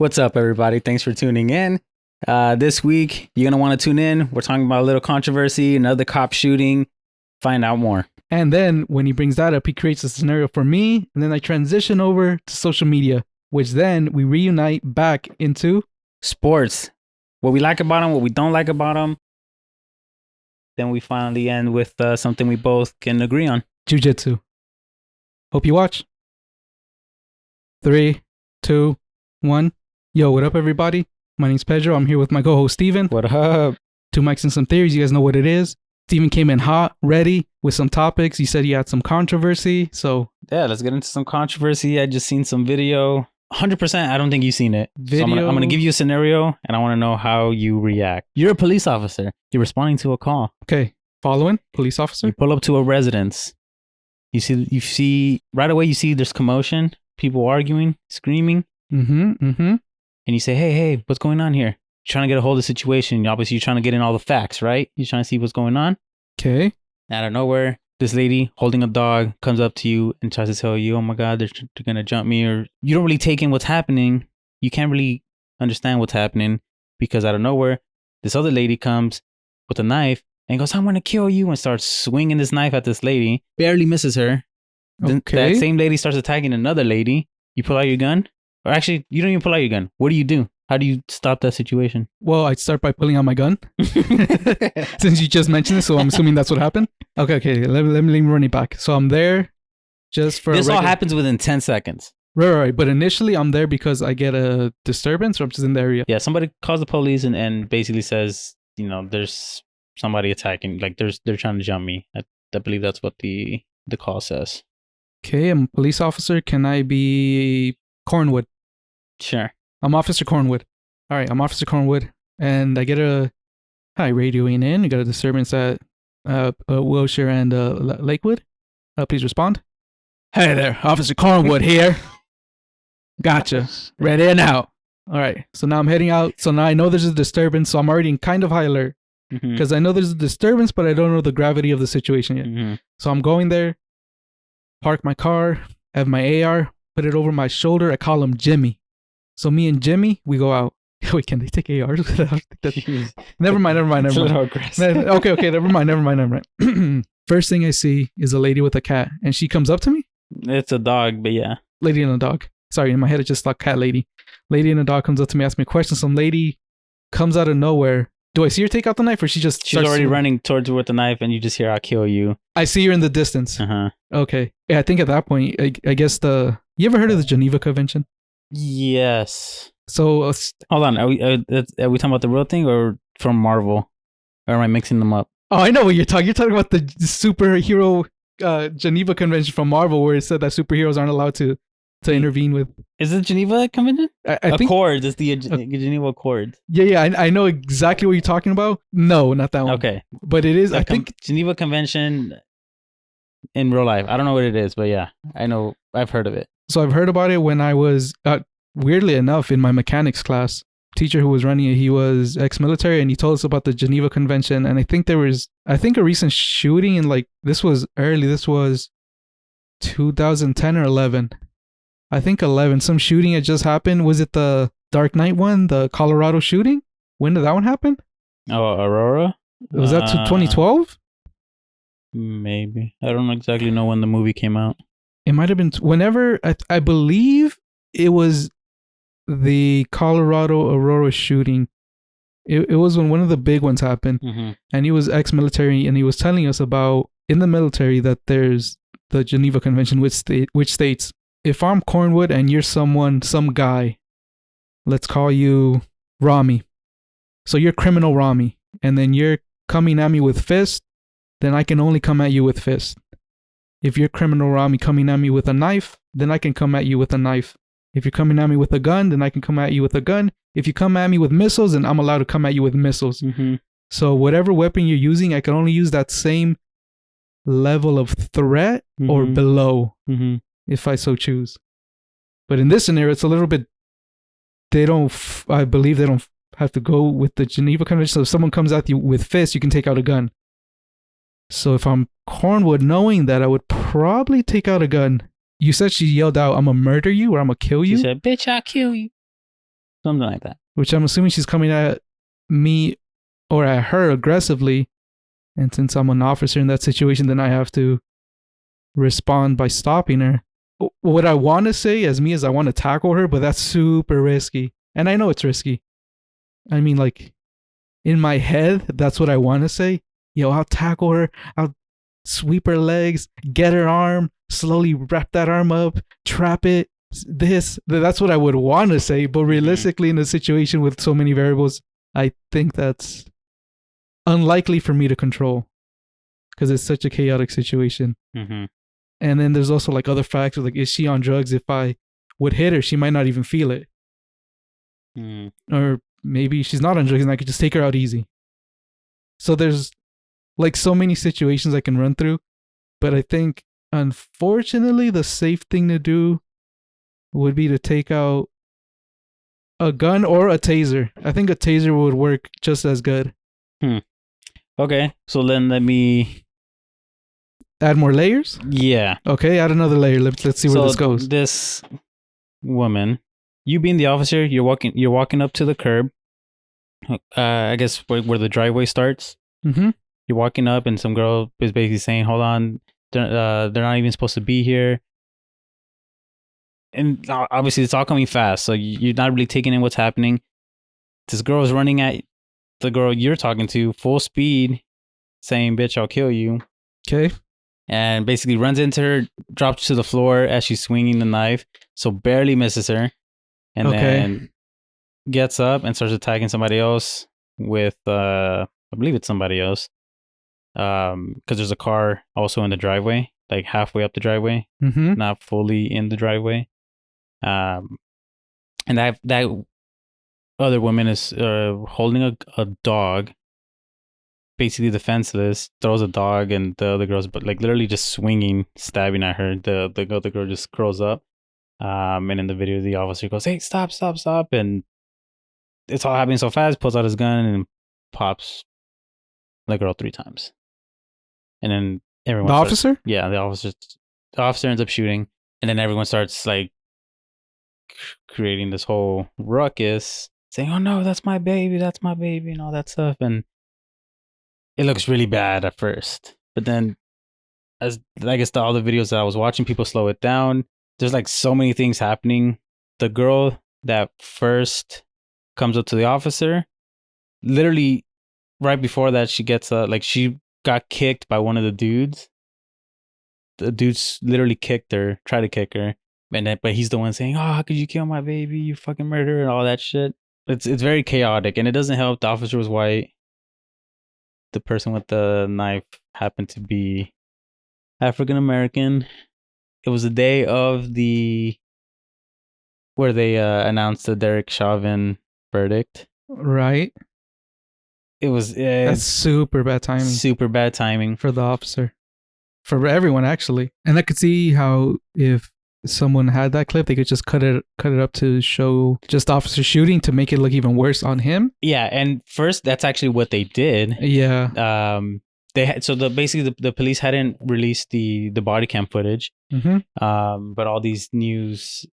What's up, everybody? Thanks for tuning in. This week, you're going to want to tune in. We're talking about a little controversy, another cop shooting. Find out more. And then when he brings that up, he creates a scenario for me. And then I transition over to social media, which then we reunite back into sports. What we like about them, what we don't like about them. Then we finally end with something we both can agree on. jiu-jitsu. Hope you watch. 3, 2, 1. Yo, what up, everybody? My name's Pedro. I'm here with my co-host, Steven. What up? 2 mics and some theories. You guys know what it is. Steven came in hot, ready, with some topics. He said he had some controversy, so... Yeah, let's get into some controversy. I just seen some video. 100%, I don't think you've seen it. Video... So I'm gonna give you a scenario, and I want to know how you react. You're a police officer. You're responding to a call. Okay, following, police officer. You pull up to a residence. You see, right away, you see there's commotion, people arguing, screaming. And you say, hey, what's going on here? You're trying to get a hold of the situation. Obviously, you're trying to get in all the facts, right? You're trying to see what's going on. Okay. Out of nowhere, this lady holding a dog comes up to you and tries to tell you, oh my God, they're going to jump me. Or you don't really take in what's happening. You can't really understand what's happening because out of nowhere, this other lady comes with a knife and goes, I'm going to kill you, and starts swinging this knife at this lady. Barely misses her. Okay. That same lady starts attacking another lady. You pull out your gun. Or actually, you don't even pull out your gun. What do? How do you stop that situation? Well, I'd start by pulling out my gun. Since you just mentioned it, so I'm assuming that's what happened. Okay. Let me run it back. So I'm there just for... This all happens within 10 seconds. Right. But initially, I'm there because I get a disturbance or I'm just in the area. Yeah, somebody calls the police and basically says, there's somebody attacking. Like, they're trying to jump me. I believe that's what the call says. Okay, I'm a police officer. Can I be Cornwood? Sure. I'm Officer Cornwood. All right, I'm Officer Cornwood. And I get radioing in. I got a disturbance at Wilshire and Lakewood. Please respond. Hey there, Officer Cornwood here. Gotcha. Ready and out. All right, so now I'm heading out. So now I know there's a disturbance, so I'm already in kind of high alert. Because I know there's a disturbance, but I don't know the gravity of the situation yet. So I'm going there, park my car, have my AR, put it over my shoulder. I call him Jimmy. So me and Jimmy, we go out. Wait, can they take ARs? Never mind. Okay, never mind. First thing I see is a lady with a cat, and she comes up to me. It's a dog, but yeah. Lady and a dog. Sorry, in my head it just thought cat lady. Lady and a dog comes up to me, asks me a question. Some lady comes out of nowhere. Do I see her take out the knife, or she's already running towards her with the knife, and you just hear, I'll kill you. I see her in the distance. Okay. Yeah, I think at that point, I guess you ever heard of the Geneva Convention? Yes. So hold on, are we talking about the real thing or from Marvel? Or am I mixing them up? Oh, I know what you're talking. You're talking about the superhero Geneva Convention from Marvel, where it said that superheroes aren't allowed to intervene with. Is it Geneva Convention? I think Accords. It's the Geneva Accords. Yeah. I know exactly what you're talking about. No, not that one. Okay, but it is. I think Geneva Convention in real life. I don't know what it is, but yeah, I know. I've heard of it. So I've heard about it when I was, weirdly enough, in my mechanics class. Teacher who was running it, he was ex-military, and he told us about the Geneva Convention. And I think there was, a recent shooting in this was 2010 or 11. I think 11. Some shooting had just happened. Was it the Dark Knight one, the Colorado shooting? When did that one happen? Oh, Aurora? Was that 2012? Maybe. I don't exactly know when the movie came out. It might have been whenever, I believe it was the Colorado Aurora shooting. It was when one of the big ones happened. And he was ex-military, and he was telling us about, in the military, that there's the Geneva Convention, which states, if I'm Cornwood and you're some guy, let's call you Rami. So you're criminal Rami, and then you're coming at me with fist, then I can only come at you with fist. If you're criminal Rami coming at me with a knife, then I can come at you with a knife. If you're coming at me with a gun, then I can come at you with a gun. If you come at me with missiles, then I'm allowed to come at you with missiles. So whatever weapon you're using, I can only use that same level of threat or below, if I so choose. But in this scenario, it's a little bit, I believe they don't have to go with the Geneva Convention. So if someone comes at you with fists, you can take out a gun. So if I'm Cornwood, knowing that, I would probably take out a gun. You said she yelled out, I'm gonna murder you or I'm gonna kill you? She said, bitch, I'll kill you. something like that. Which I'm assuming she's coming at me or at her aggressively. And since I'm an officer in that situation, then I have to respond by stopping her. What I want to say as me is I want to tackle her, but that's super risky. And I know it's risky. I mean, like, in my head, that's what I want to say. Yo, I'll tackle her. I'll sweep her legs, get her arm, slowly wrap that arm up, trap it. That's what I would want to say. But realistically, in a situation with so many variables, I think that's unlikely for me to control because it's such a chaotic situation. Mm-hmm. And then there's also like other factors, like is she on drugs? If I would hit her, she might not even feel it. Mm. Or maybe she's not on drugs and I could just take her out easy. So there's like so many situations I can run through. But I think, unfortunately, the safe thing to do would be to take out a gun or a taser. I think a taser would work just as good. Okay, so then let me add more layers. Yeah. Okay, add another layer. Let's see where this goes. This woman, you being the officer, you're walking up to the curb. I guess where the driveway starts. Mm-hmm. You're walking up, and some girl is basically saying, "Hold on, they're not even supposed to be here." And obviously, it's all coming fast, so you're not really taking in what's happening. This girl is running at the girl you're talking to full speed, saying, "Bitch, I'll kill you." Okay. And basically runs into her, drops to the floor as she's swinging the knife, so barely misses her, and then gets up and starts attacking somebody else with, I believe it's somebody else, because there's a car also in the driveway, like halfway up the driveway, not fully in the driveway, and that other woman is holding a dog, basically defenseless, throws a dog, and the other girl's but like literally just swinging, stabbing at her. The other girl just curls up, and in the video the officer goes, "Hey, stop!" And it's all happening so fast, pulls out his gun and pops the girl 3 times, and then everyone officer the officer ends up shooting, and then everyone starts like creating this whole ruckus, saying, "Oh no, that's my baby," and all that stuff. And it looks really bad at first, but then as I guess all the videos that I was watching, people slow it down. There's like so many things happening. The girl that first comes up to the officer, literally right before that, she gets like she got kicked by one of the dudes. The dudes literally kicked her, tried to kick her, and then but he's the one saying, "Oh, how could you kill my baby? You fucking murderer," and all that shit. It's very chaotic, and it doesn't help. The officer was white. The person with the knife happened to be African American. It was the day of where they announced the Derek Chauvin verdict. Right. It was that's super bad timing. Super bad timing for the officer, for everyone actually. And I could see how if someone had that clip, they could just cut it up to show just officer shooting to make it look even worse on him. Yeah, and first that's actually what they did. Yeah. They had basically the police hadn't released the body cam footage. But all these news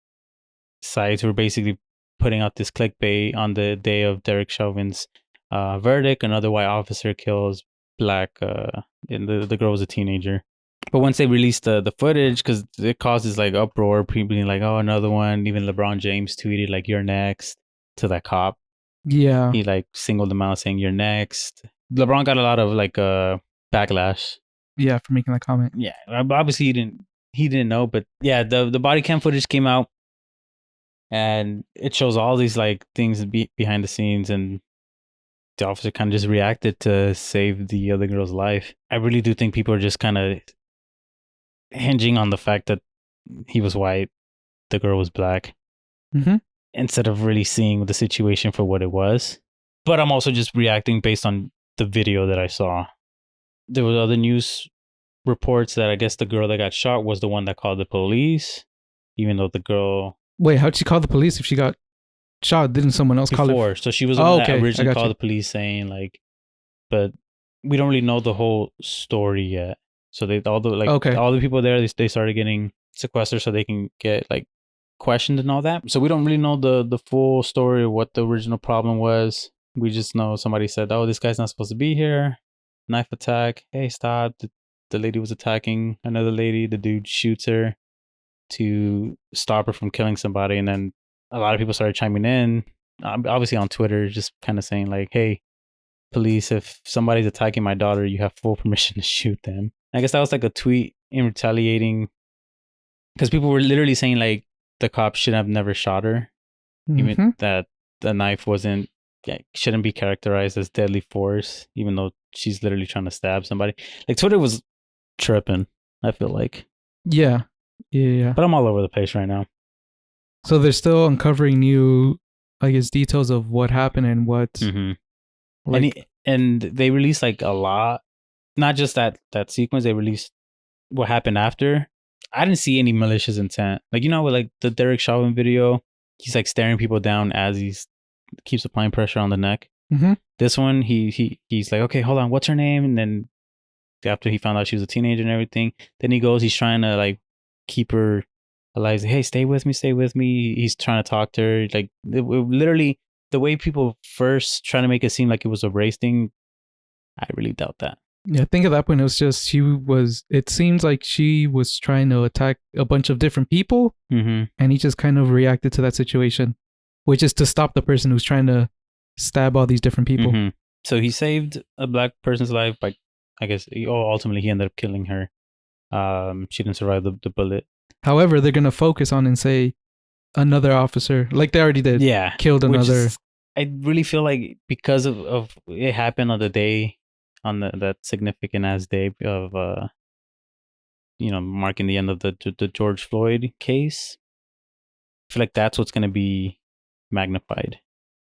sites were basically putting out this clickbait on the day of Derek Chauvin's verdict. Another white officer kills black, and the girl was a teenager. But once they released the footage, because it causes like uproar, people being like, "Oh, another one." Even LeBron James tweeted like, "You're next," to that cop. Yeah. He like singled them out, saying, "You're next." LeBron got a lot of like backlash. Yeah, for making that comment. Yeah, obviously he didn't know, but yeah, the body cam footage came out, and it shows all these like things behind the scenes, and the officer kind of just reacted to save the other girl's life. I really do think people are just kind of hinging on the fact that he was white, the girl was black, instead of really seeing the situation for what it was. But I'm also just reacting based on the video that I saw. There was other news reports that I guess the girl that got shot was the one that called the police, even though the girl... Wait, how'd she call the police if she got shot? Didn't someone else call it? So she was the one that originally called the police saying like, but we don't really know the whole story yet. So all the people there, they started getting sequestered so they can get like questioned and all that. So we don't really know the full story of what the original problem was. We just know somebody said, "Oh, this guy's not supposed to be here." Knife attack. Hey, stop! The lady was attacking another lady. The dude shoots her to stop her from killing somebody, and then a lot of people started chiming in, obviously on Twitter, just kind of saying like, "Hey, police, if somebody's attacking my daughter, you have full permission to shoot them." I guess that was like a tweet in retaliating, because people were literally saying like the cops should have never shot her, even that the knife wasn't shouldn't be characterized as deadly force, even though she's literally trying to stab somebody. Like Twitter was tripping, I feel like. Yeah. But I'm all over the place right now. So they're still uncovering new, I guess, details of what happened and what. Like, and they released like a lot, not just that sequence. They released what happened after. I didn't see any malicious intent. Like, you know, with like the Derek Chauvin video, he's like staring people down as he's keeps applying pressure on the neck. This one, he's like, okay, hold on, what's her name? And then after he found out she was a teenager and everything, then he's trying to like keep her alive. Like, hey, stay with me. He's trying to talk to her. Like, literally, the way people first trying to make it seem like it was a race thing, I really doubt that. Yeah, I think at that point it was just it seems like she was trying to attack a bunch of different people, and he just kind of reacted to that situation, which is to stop the person who's trying to stab all these different people. So he saved a black person's life by, I guess, ultimately he ended up killing her. She didn't survive the bullet. However, they're going to focus on and say another officer, like they already did. Yeah. Killed another. I really feel like because of it happened on the day, on that significant ass day of, marking the end of the George Floyd case. I feel like that's what's going to be magnified.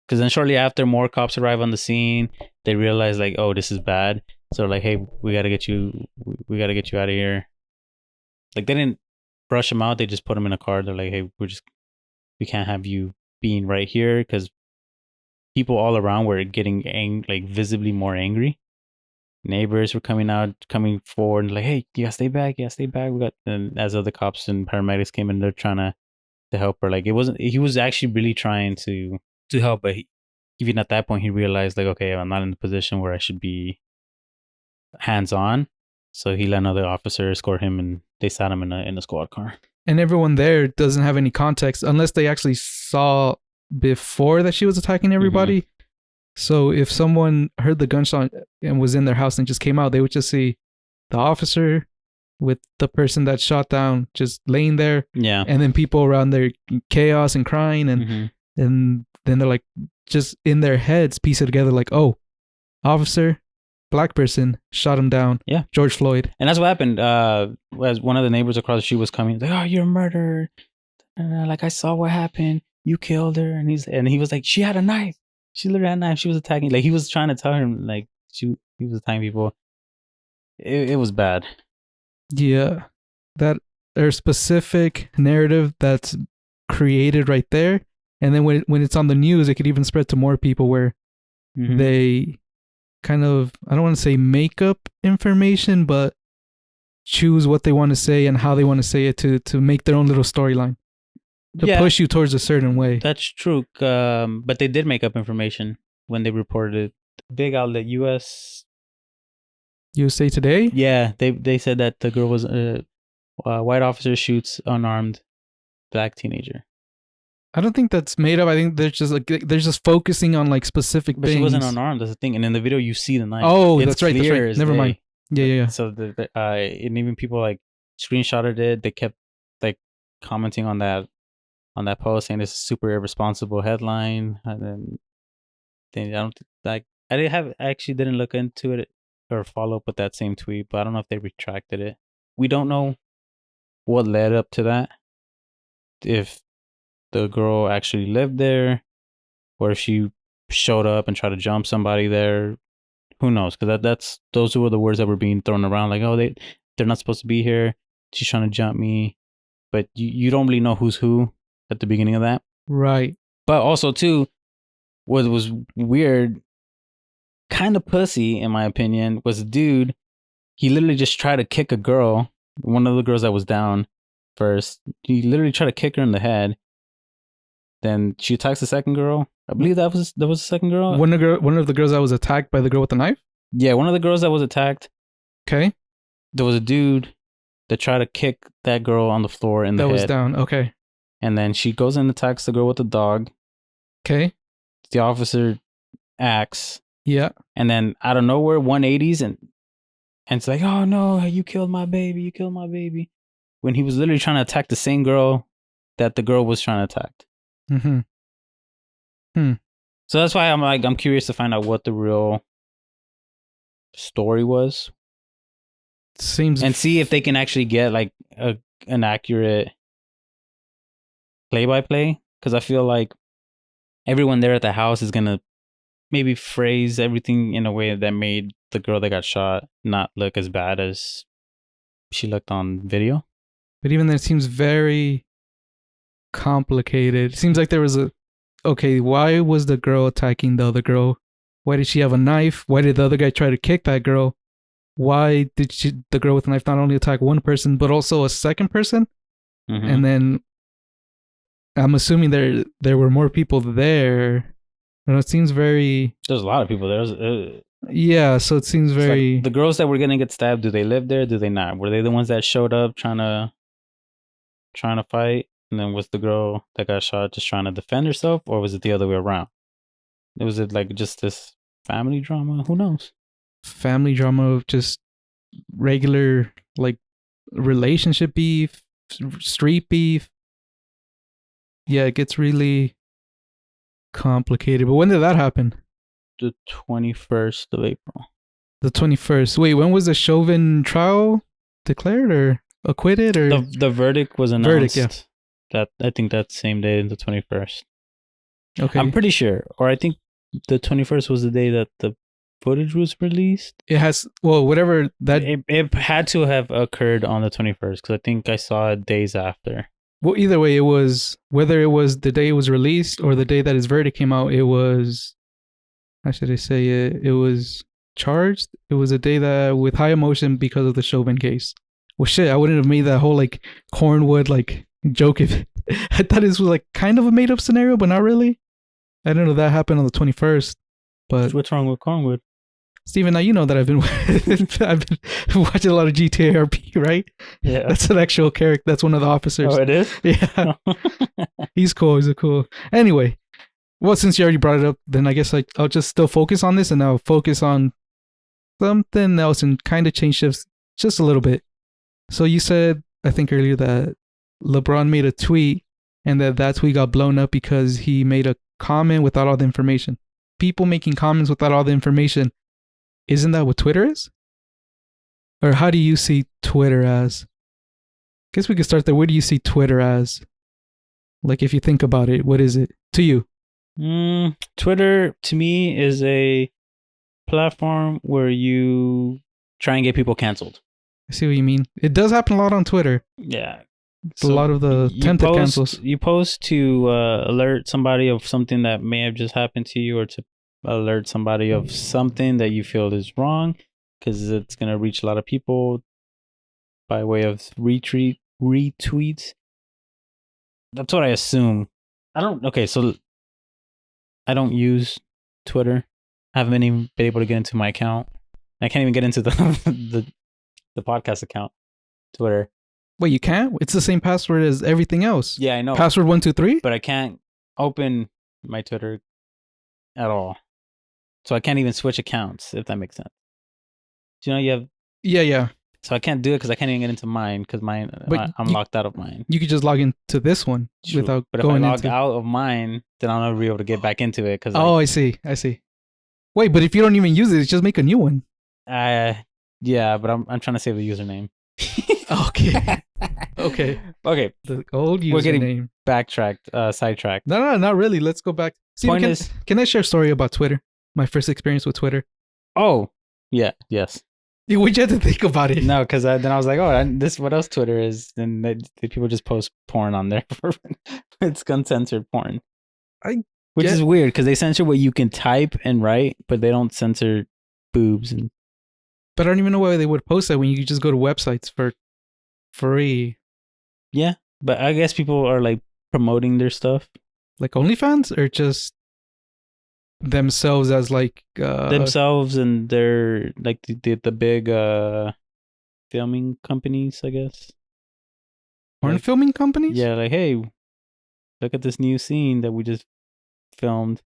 Because then shortly after, more cops arrive on the scene. They realize like, oh, this is bad. So like, hey, we got to get you out of here. Like, they didn't brush him out. They just put him in a car. They're like, hey, we can't have you being right here, because people all around were getting like visibly more angry. Neighbors were coming forward and like, hey, you gotta stay back. We got, and as other cops and paramedics came in, they're trying to help her. Like, he was actually really trying to help, but even at that point, he realized like, okay, I'm not in the position where I should be hands on. So he let another officer escort him, and they sat him in a squad car. And everyone there doesn't have any context unless they actually saw before that she was attacking everybody. So if someone heard the gunshot and was in their house and just came out, they would just see the officer with the person that shot down just laying there. Yeah. And then people around there, chaos and crying. And then they're like, just in their heads, piece it together like, oh, officer, black person, shot him down. Yeah. George Floyd. And that's what happened. As one of the neighbors across the street was coming, like, oh, you're a murderer. Like, I saw what happened. You killed her. And he was like, she had a knife. She literally had a knife. She was attacking. Like, he was trying to tell him, like, he was attacking people. It was bad. Yeah. That there's specific narrative that's created right there. And then when it's on the news, it could even spread to more people where they kind of, I don't want to say make up information, but choose what they want to say and how they want to say it to make their own little storyline. To push you towards a certain way. That's true. But they did make up information when they reported it. Big outlet, USA Today? Yeah, they said that the girl was a white officer shoots unarmed black teenager. I don't think that's made up. I think they're just focusing on like specific things. But she wasn't unarmed. That's the thing. And in the video, you see the knife. Oh, that's right. Never mind. Yeah. So and even people like screenshotted it. They kept like commenting on that post saying this is a super irresponsible headline. And then I actually didn't look into it or follow up with that same tweet, but I don't know if they retracted it. We don't know what led up to that. If the girl actually lived there, or if she showed up and tried to jump somebody there. Who knows? Because those were the words that were being thrown around. Like, oh, they're not supposed to be here. She's trying to jump me. But you don't really know who's who at the beginning of that. Right. But also, too, what was weird, kind of pussy, in my opinion, was a dude. He literally just tried to kick a girl, one of the girls that was down first. He literally tried to kick her in the head. Then she attacks the second girl. I believe that was the second girl. One of the girls that was attacked by the girl with the knife. Yeah, one of the girls that was attacked. Okay. There was a dude that tried to kick that girl on the floor in the head. That was down. Okay. And then she goes and attacks the girl with the dog. Okay. The officer acts. Yeah. And then out of nowhere, 180s and it's like, oh no, you killed my baby. You killed my baby. When he was literally trying to attack the same girl that the girl was trying to attack. So that's why I'm curious to find out what the real story was. Seems and see if they can actually get like an accurate play-by-play, because I feel like everyone there at the house is gonna maybe phrase everything in a way that made the girl that got shot not look as bad as she looked on video. But even then, it seems very complicated. It seems like there was why was the girl attacking the other girl? Why did she have a knife? Why did the other guy try to kick that girl? Why did the girl with the knife not only attack one person, but also a second person? Mm-hmm. And then I'm assuming there were more people there. And it seems very... There's a lot of people there. Yeah, so it seems very... Like the girls that were going to get stabbed, do they live there? Do they not? Were they the ones that showed up trying to fight? And then was the girl that got shot just trying to defend herself? Or was it the other way around? Was it like just this family drama? Who knows? Family drama of just regular like relationship beef, street beef. Yeah, it gets really complicated. But when did that happen? The 21st of April. The 21st. Wait, when was the Chauvin trial declared or acquitted? Or the verdict was announced. That I think that same day, the 21st. Okay. I'm pretty sure. Or I think the 21st was the day that the footage was released. It has, well, whatever that... It had to have occurred on the 21st, because I think I saw it days after. Well, either way, it was, whether it was the day it was released or the day that his verdict came out, it was, how should I say it? It was charged. It was a day that with high emotion because of the Chauvin case. Well, shit, I wouldn't have made that whole like Cornwood like joke if I thought this was like kind of a made up scenario, but not really. I didn't know that happened on the 21st. But what's wrong with Cornwood? Steven, now you know that I've been watching a lot of GTA RP, right? Yeah. That's an actual character. That's one of the officers. Oh, it is? Yeah. He's cool. He's a cool. Anyway, well, since you already brought it up, then I guess I'll just still focus on this, and I'll focus on something else and kind of change shifts just a little bit. So you said, I think earlier, that LeBron made a tweet and that tweet got blown up because he made a comment without all the information. People making comments without all the information. Isn't that what Twitter is? Or how do you see Twitter as? Guess we could start there. What do you see Twitter as? Like, if you think about it, what is it to you? Twitter, to me, is a platform where you try and get people canceled. I see what you mean. It does happen a lot on Twitter. Yeah. So a lot of the tempted cancels. You post to alert somebody of something that may have just happened to you, or to alert somebody of something that you feel is wrong, because it's going to reach a lot of people by way of retweets. That's what I assume. So I don't use Twitter. I haven't been able to get into my account. I can't even get into the podcast account, Twitter. Wait, you can't? It's the same password as everything else. Yeah, I know. Password 123? But I can't open my Twitter at all. So I can't even switch accounts, if that makes sense. Do you know you have... Yeah. So I can't do it because I can't even get into mine, because I'm locked out of mine. You could just log into this one without but going if I log out of mine, then I'll never be able to get back into it. I see. Wait, but if you don't even use it, just make a new one. Yeah, but I'm trying to save the username. Okay. The old username. We're getting sidetracked. No, not really. Let's go back. Can I share a story about Twitter? My first experience with Twitter. Oh, yeah, yes. Would you have to think about it? No, because then I was like, this what else Twitter is? And people just post porn on there. It's uncensored porn. Which is weird, because they censor what you can type and write, but they don't censor boobs. But I don't even know why they would post that when you could just go to websites for free. Yeah, but I guess people are like promoting their stuff. Like OnlyFans or just themselves as like themselves and their like the big filming companies, I guess. porn Like, filming companies? yeah, like, hey, look at this new scene that we just filmed.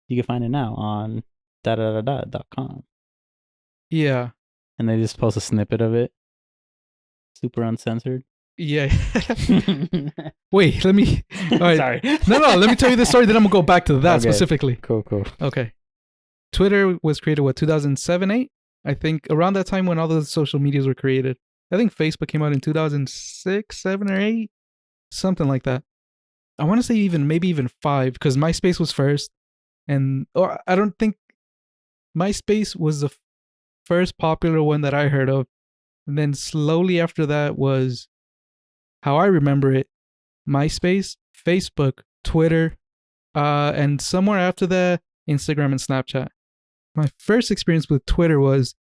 You can find it now on .com. Yeah. And they just post a snippet of it, super uncensored. Yeah. Wait, let me. All right. Sorry. No, let me tell you this story. Then I'm gonna go back to that Okay. specifically. Cool. Okay. Twitter was created, what, 2007, 8? I think around that time when all the social medias were created. I think Facebook came out in 2006, 7, or 8, something like that. I want to say maybe even 5, because MySpace was first, or I don't think MySpace was the first popular one that I heard of, and then slowly after that was, how I remember it, MySpace, Facebook, Twitter, and somewhere after that, Instagram and Snapchat. My first experience with Twitter was,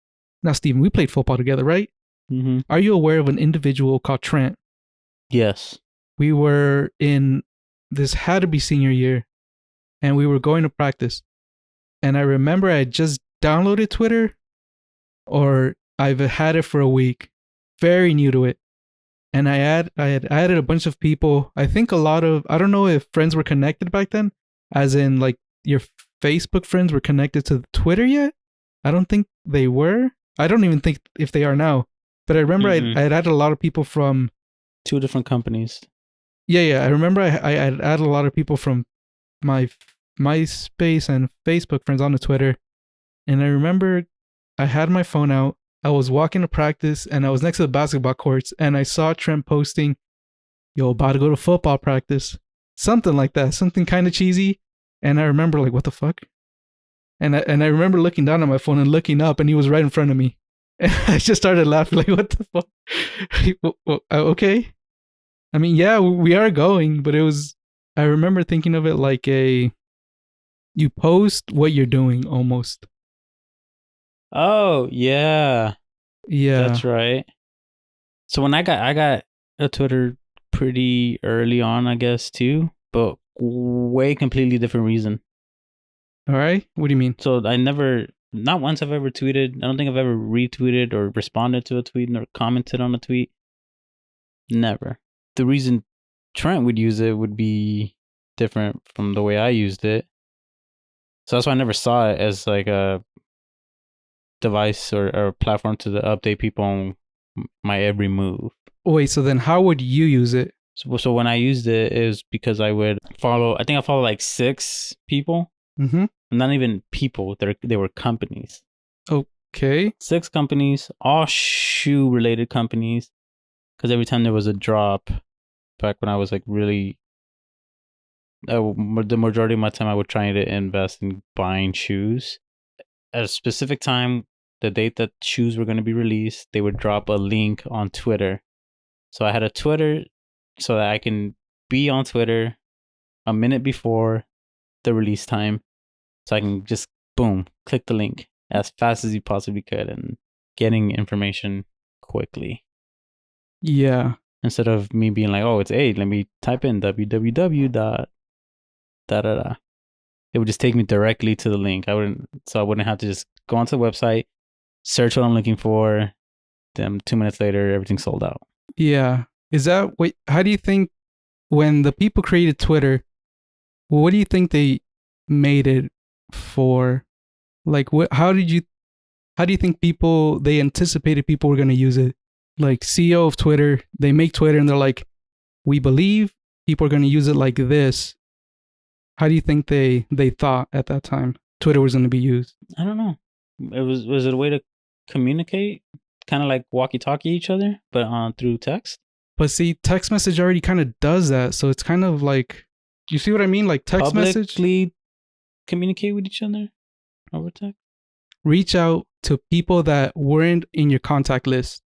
now Steven, we played football together, right? Mm-hmm. Are you aware of an individual called Trent? Yes. We were in, this had to be senior year, and we were going to practice. And I remember I had just downloaded Twitter, or I've had it for a week, very new to it. And I had added a bunch of people. I think a lot of, I don't know if friends were connected back then, as in like your Facebook friends were connected to Twitter yet. I don't think they were. I don't even think if they are now. But I remember I had added a lot of people from 2 different companies. Yeah. I remember I had added a lot of people from my MySpace and Facebook friends onto Twitter. And I remember I had my phone out. I was walking to practice and I was next to the basketball courts and I saw Trent posting, yo, about to go to football practice. Something like that. Something kind of cheesy. And I remember like, what the fuck? And I remember looking down at my phone and looking up and he was right in front of me. And I just started laughing like, what the fuck? Okay. I mean, yeah, we are going, but I remember thinking of it like you post what you're doing almost. Oh, yeah. Yeah. That's right. So when I got a Twitter pretty early on, I guess, too, but way completely different reason. All right. What do you mean? So not once I've ever tweeted. I don't think I've ever retweeted or responded to a tweet or commented on a tweet. Never. The reason Trent would use it would be different from the way I used it. So that's why I never saw it as like a device or a platform to update people on my every move. Wait, so then how would you use it? So when I used it, it was because I would follow, I think I followed like 6 people. Mm-hmm. Not even people, they were companies. Okay. 6 companies, all shoe related companies. Because every time there was a drop, back when I was like really, the majority of my time I would try to invest in buying shoes. At a specific time, the date that shoes were going to be released, they would drop a link on Twitter. So I had a Twitter so that I can be on Twitter a minute before the release time. So I can just, boom, click the link as fast as you possibly could and getting information quickly. Yeah. Instead of me being like, oh, it's 8, let me type in www. It would just take me directly to the link. I wouldn't have to just go onto the website, search what I'm looking for. Then 2 minutes later, everything's sold out. Yeah. How do you think when the people created Twitter, what do you think they made it for? Like, how do you think they anticipated people were going to use it? Like, CEO of Twitter, they make Twitter and they're like, we believe people are going to use it like this. How do you think they thought at that time Twitter was going to be used? I don't know. Was it a way to communicate, kind of like walkie-talkie each other, but through text? But see, text message already kind of does that, so it's kind of like, you see what I mean? Like text message, communicate with each other over text. Reach out to people that weren't in your contact list.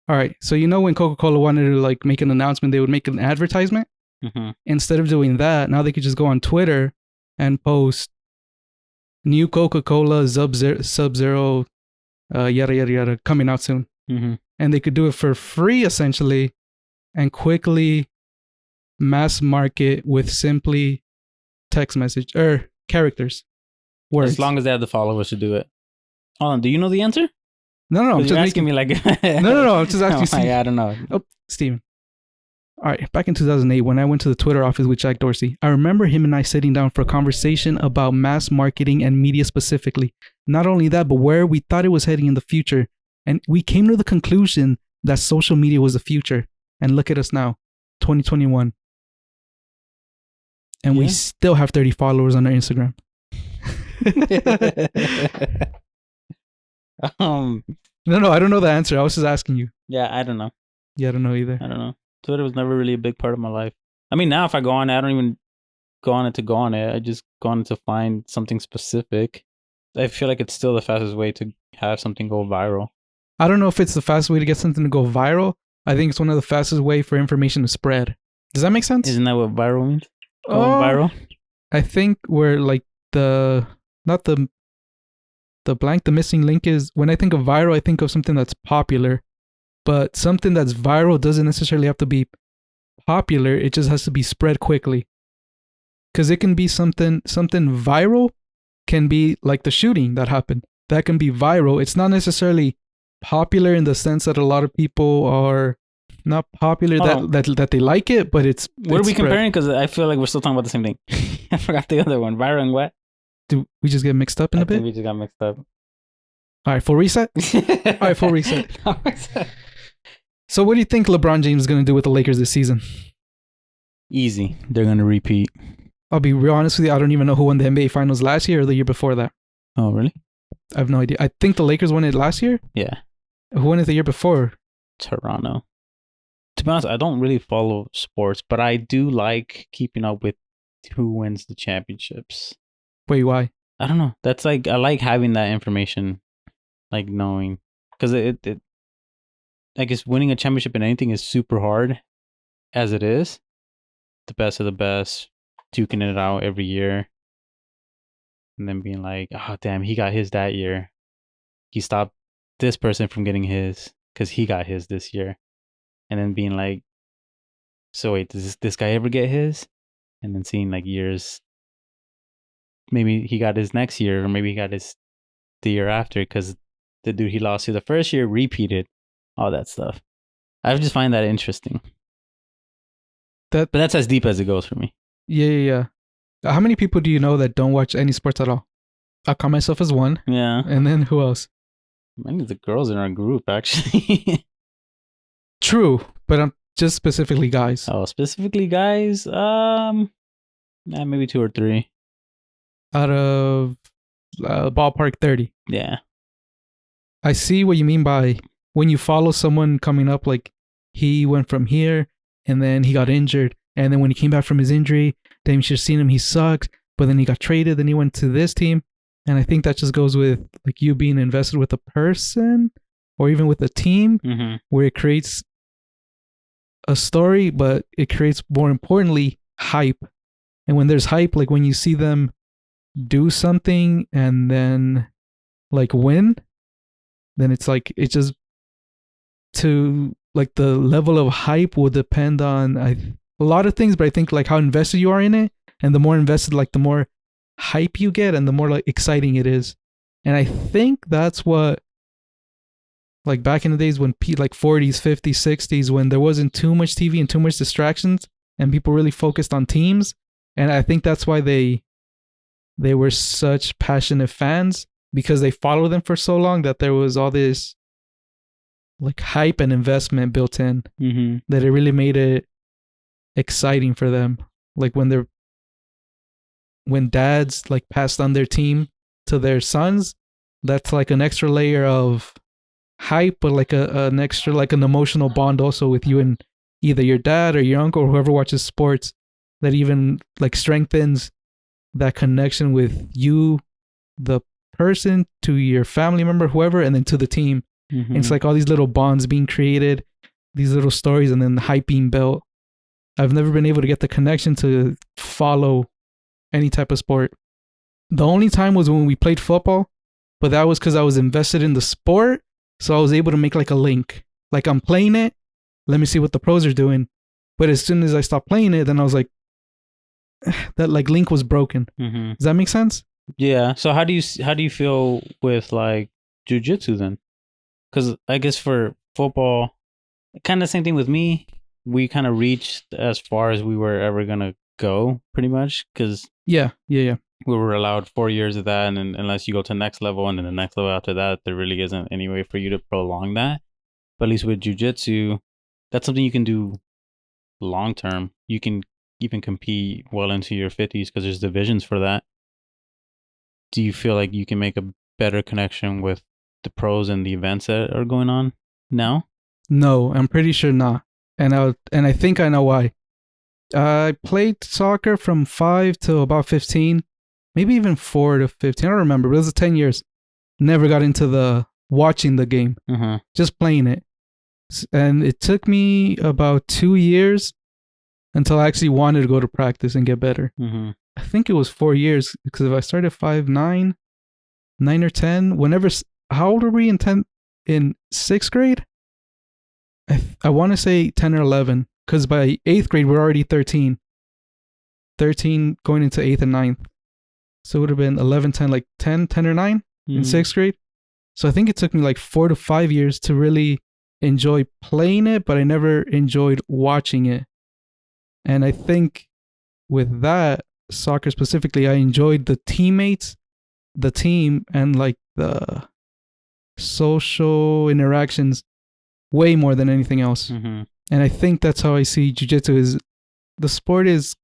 All right, so you know when Coca-Cola wanted to like make an announcement, they would make an advertisement. Mm-hmm. Instead of doing that, now they could just go on Twitter and post new Coca-Cola Sub-Zero, yada yada yada, coming out soon. Mm-hmm. And they could do it for free essentially, and quickly mass market with simply text message or characters, words. As long as they have the followers to do it. Hold on, do you know the answer? No, I'm You're just asking making me like. No. I'm just asking. Oh, I don't know. Oh, Steven. All right, back in 2008, when I went to the Twitter office with Jack Dorsey, I remember him and I sitting down for a conversation about mass marketing and media specifically. Not only that, but where we thought it was heading in the future. And we came to the conclusion that social media was the future. And look at us now, 2021. And we still have 30 followers on our Instagram. No, I don't know the answer. I was just asking you. Yeah, I don't know. Yeah, I don't know either. I don't know. Twitter was never really a big part of my life. I mean, now if I go on it, I don't even go on it to go on it. I just go on it to find something specific. I feel like it's still the fastest way to have something go viral. I don't know if it's the fastest way to get something to go viral. I think it's one of the fastest way for information to spread. Does that make sense? Isn't that what viral means? Going viral? I think where like the missing link is, when I think of viral, I think of something that's popular. But something that's viral doesn't necessarily have to be popular. It just has to be spread quickly. Because it can be something viral can be like the shooting that happened. That can be viral. It's not necessarily popular in the sense that a lot of people are not popular that they like it, but it's what are we comparing? Because I feel like we're still talking about the same thing. I forgot the other one. Viral and what? Do we just get mixed up in a bit? We just got mixed up. All right, full reset? All right, full reset. So what do you think LeBron James is going to do with the Lakers this season? Easy. They're going to repeat. I'll be real honest with you. I don't even know who won the NBA Finals last year or the year before that. Oh, really? I have no idea. I think the Lakers won it last year. Yeah. Who won it the year before? Toronto. To be honest, I don't really follow sports, but I do like keeping up with who wins the championships. Wait, why? I don't know. That's like, I like having that information, like knowing. Because it I guess winning a championship in anything is super hard as it is. The best of the best, duking it out every year. And then being like, oh, damn, he got his that year. He stopped this person from getting his because he got his this year. And then being like, so wait, does this guy ever get his? And then seeing like years, maybe he got his next year or maybe he got his the year after because the dude he lost to the first year repeated. All that stuff. I just find that interesting. But that's as deep as it goes for me. Yeah. How many people do you know that don't watch any sports at all? I'll count myself as one. Yeah. And then who else? Many of the girls in our group, actually. True, but I'm just specifically guys. Oh, specifically guys? Maybe 2 or 3. Out of ballpark 30. Yeah. I see what you mean by when you follow someone coming up, like he went from here and then he got injured. And then when he came back from his injury, then you should have seen him. He sucked, but then he got traded. Then he went to this team. And I think that just goes with like you being invested with a person or even with a team where it creates a story, but it creates more importantly, hype. And when there's hype, like when you see them do something and then like win, then it's like, it just to like the level of hype will depend on a lot of things, but I think like how invested you are in it, and the more invested, like the more hype you get and the more like exciting it is. And I think that's what, like back in the days when like 40s, 50s, 60s, when there wasn't too much TV and too much distractions and people really focused on teams. And I think that's why they were such passionate fans, because they followed them for so long that there was all this like hype and investment built in that it really made it exciting for them. Like when dads like passed on their team to their sons, that's like an extra layer of hype, but like an extra, like an emotional bond also with you and either your dad or your uncle or whoever watches sports, that even like strengthens that connection with you, the person, to your family member, whoever, and then to the team. It's like all these little bonds being created, these little stories, and then the hype being built. I've never been able to get the connection to follow any type of sport. The only time was when we played football, but that was because I was invested in the sport, so I was able to make like a link. Like I'm playing it, let me see what the pros are doing. But as soon as I stopped playing it, then I was like, that like link was broken. Mm-hmm. Does that make sense? Yeah. So how do you feel with like jujitsu then? Because I guess for football, kind of same thing with me. We kind of reached as far as we were ever gonna go, pretty much, because Yeah. we were allowed 4 years of that, and then unless you go to the next level, and then the next level after that, there really isn't any way for you to prolong that. But at least with jujitsu, that's something you can do long term. You can even compete well into your 50s because there's divisions for that. Do you feel like you can make a better connection with the pros and the events that are going on now? No, I'm pretty sure not. And I think I know why. I played soccer from 5 to about 15, maybe even 4 to 15. I don't remember, but it was 10 years. Never got into the watching the game, just playing it. And it took me about 2 years until I actually wanted to go to practice and get better. I think it was 4 years because if I started 5, 9 or 10, whenever, how old were we in 6th grade? I want to say 10 or 11 because by 8th grade, we're already 13. 13 going into 8th and 9th. So it would have been 11, 10, like 10 or 9 in 6th grade. So I think it took me like 4 to 5 years to really enjoy playing it, but I never enjoyed watching it. And I think with that, soccer specifically, I enjoyed the teammates, the team, and like the social interactions way more than anything else. And I think that's how I see jiu-jitsu is the sport is,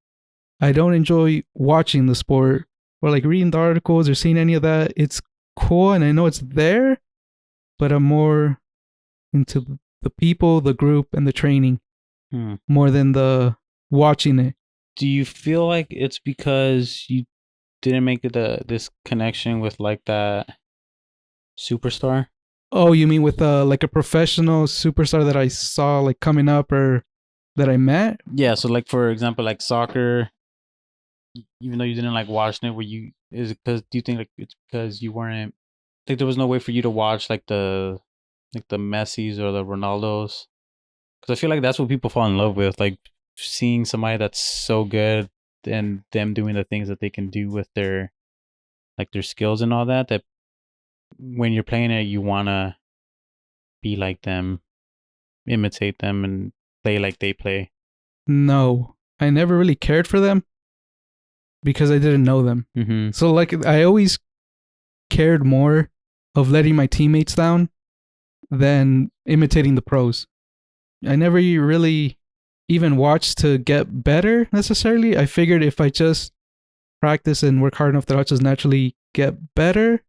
I don't enjoy watching the sport or like reading the articles or seeing any of that. It's cool and I know it's there, but I'm more into the people, the group, and the training more than the watching it. Do you feel like it's because you didn't make this connection with like that superstar? Oh, you mean with like a professional superstar that I saw like coming up or that I met? Yeah, so like for example, like soccer, even though you didn't like watching it, is it because do you think like it's because you weren't like there was no way for you to watch like the Messis or the Ronaldos? Because I feel like that's what people fall in love with, like seeing somebody that's so good and them doing the things that they can do with their skills and all that. That when you're playing it, you wanna be like them, imitate them, and play like they play. No, I never really cared for them because I didn't know them. So like I always cared more of letting my teammates down than imitating the pros. I never really even watched to get better necessarily. I figured if I just practice and work hard enough that I'll just naturally get better,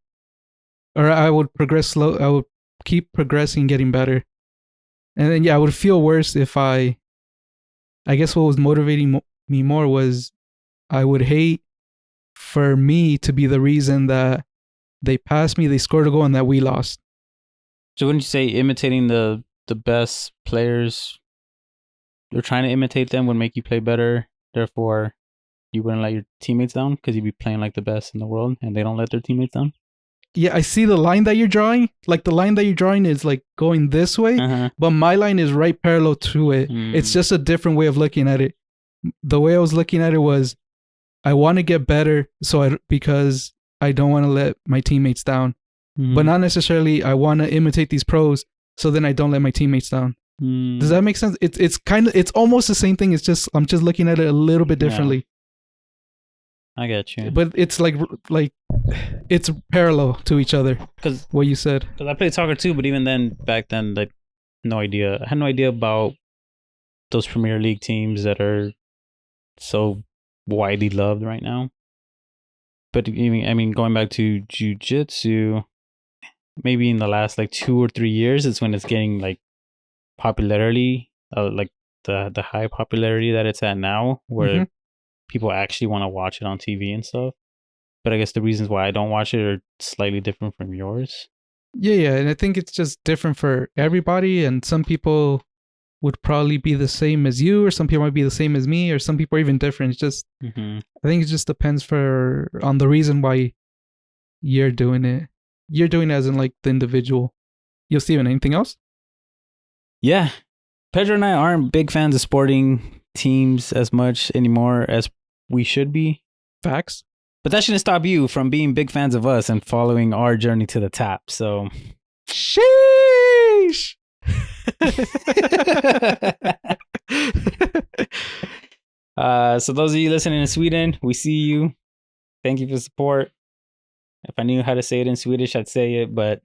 or I would progress slow. I would keep progressing, getting better. And then, yeah, I would feel worse if I guess what was motivating me more was I would hate for me to be the reason that they passed me, they scored a goal, and that we lost. So wouldn't you say imitating the best players or trying to imitate them would make you play better? Therefore, you wouldn't let your teammates down because you'd be playing like the best in the world and they don't let their teammates down? Yeah, I see the line that you're drawing. Like the line that you're drawing is like going this way, but my line is right parallel to it. It's just a different way of looking at it. The way I was looking at it was I want to get better because I don't want to let my teammates down. But not necessarily I want to imitate these pros so then I don't let my teammates down. Does that make sense? It's almost the same thing. It's just I'm just looking at it a little bit differently. Yeah. I get you. But it's like it's parallel to each other. Because what you said. Because I played soccer too, but even then, back then, like no idea. I had no idea about those Premier League teams that are so widely loved right now. But even, I mean, going back to jiu-jitsu, maybe in the last like 2 or 3 years, it's when it's getting like popularity, like the high popularity that it's at now, where people actually want to watch it on TV and stuff. But I guess the reasons why I don't watch it are slightly different from yours. Yeah, and I think it's just different for everybody, and some people would probably be the same as you, or some people might be the same as me, or some people are even different. It's just, I think it just depends on the reason why you're doing it. You're doing it as in like the individual. Yo, Steven, anything else? Yeah. Pedro and I aren't big fans of sporting teams as much anymore as we should be. Facts. But that shouldn't stop you from being big fans of us and following our journey to the top. So, sheesh. So those of you listening in Sweden, we see you. Thank you for the support. If I knew how to say it in Swedish, I'd say it, but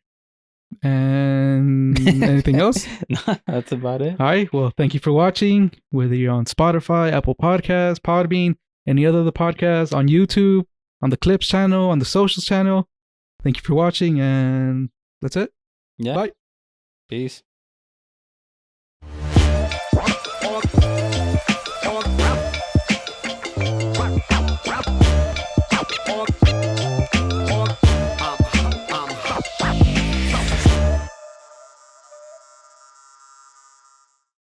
and anything else? No, that's about it. All right. Well, thank you for watching. Whether you're on Spotify, Apple Podcasts, Podbean, any other of the podcasts, on YouTube, on the Clips channel, on the Socials channel. Thank you for watching, and that's it. Yeah. Bye. Peace.